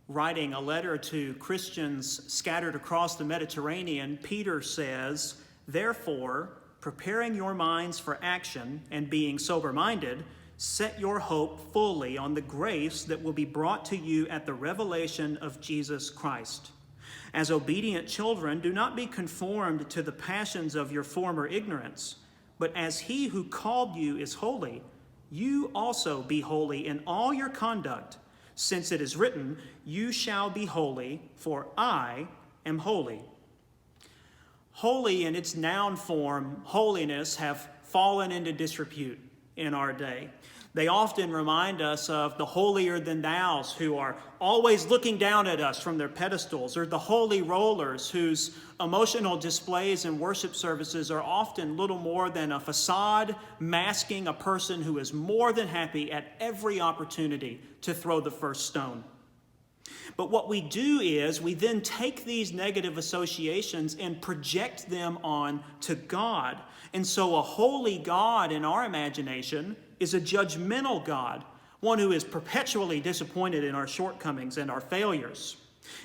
Writing a letter to Christians scattered across the Mediterranean, Peter says, "Therefore, preparing your minds for action and being sober-minded, set your hope fully on the grace that will be brought to you at the revelation of Jesus Christ. As obedient children, do not be conformed to the passions of your former ignorance, but as he who called you is holy, you also be holy in all your conduct, since it is written, 'You shall be holy, for I am holy.'" Holy in its noun form, holiness, have fallen into disrepute in our day. They often remind us of the holier-than-thous who are always looking down at us from their pedestals, or the holy rollers whose emotional displays and worship services are often little more than a facade masking a person who is more than happy at every opportunity to throw the first stone. But what we do is we then take these negative associations and project them on to God. And so a holy God in our imagination is a judgmental God, one who is perpetually disappointed in our shortcomings and our failures.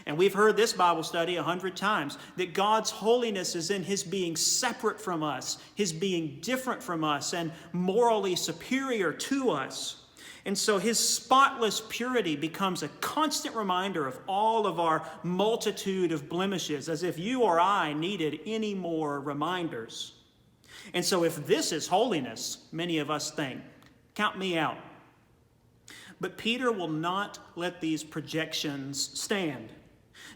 And we've heard this Bible study 100 times, that God's holiness is in his being separate from us, his being different from us, and morally superior to us. And so his spotless purity becomes a constant reminder of all of our multitude of blemishes, as if you or I needed any more reminders. And so if this is holiness, many of us think, count me out. But Peter will not let these projections stand.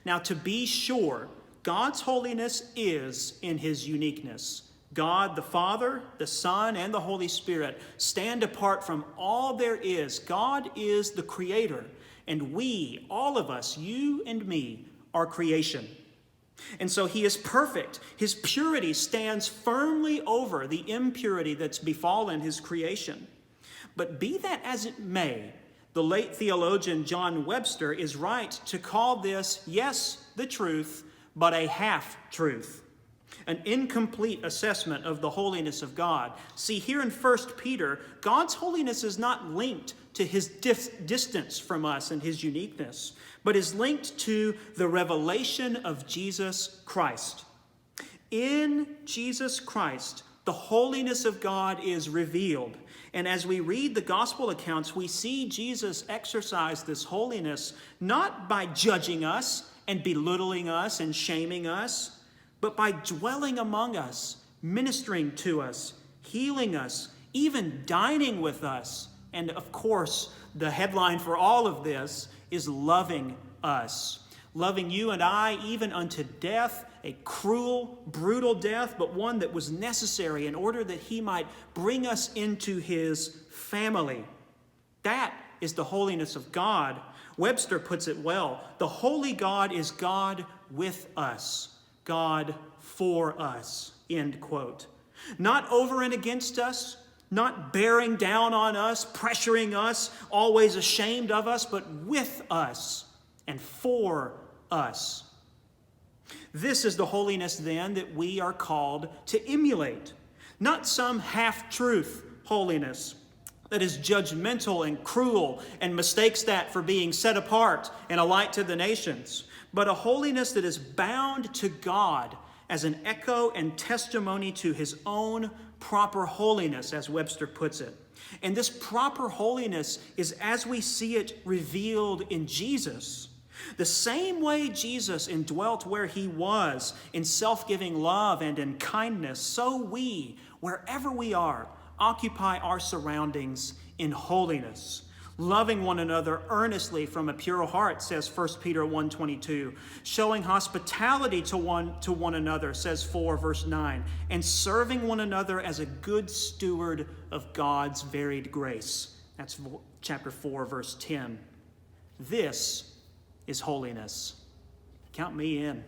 Now, to be sure, God's holiness is in his uniqueness. God the Father, the Son, and the Holy Spirit stand apart from all there is. God is the creator, and we, all of us, you and me, are creation. And so he is perfect. His purity stands firmly over the impurity that's befallen his creation. But be that as it may, the late theologian John Webster is right to call this, yes, the truth, but a half-truth. An incomplete assessment of the holiness of God. See, here in 1 Peter, God's holiness is not linked to his distance from us and his uniqueness, but is linked to the revelation of Jesus Christ. In Jesus Christ, the holiness of God is revealed. And as we read the gospel accounts, we see Jesus exercise this holiness not by judging us and belittling us and shaming us, but by dwelling among us, ministering to us, healing us, even dining with us. And of course, the headline for all of this is loving us. Loving you and I even unto death, a cruel, brutal death, but one that was necessary in order that he might bring us into his family. That is the holiness of God. Webster puts it well. The holy God is God with us. God for us, end quote. Not over and against us, not bearing down on us, pressuring us, always ashamed of us, but with us and for us. This is the holiness then that we are called to emulate. Not some half-truth holiness that is judgmental and cruel and mistakes that for being set apart and a light to the nations, but a holiness that is bound to God as an echo and testimony to his own proper holiness, as Webster puts it. And this proper holiness is as we see it revealed in Jesus. The same way Jesus indwelt where he was in self-giving love and in kindness, so we, wherever we are, occupy our surroundings in holiness. Loving one another earnestly from a pure heart, says 1 Peter 1:22. Showing hospitality to one another, says 4 verse 9. And serving one another as a good steward of God's varied grace. That's chapter 4 verse 10. This is holiness. Count me in.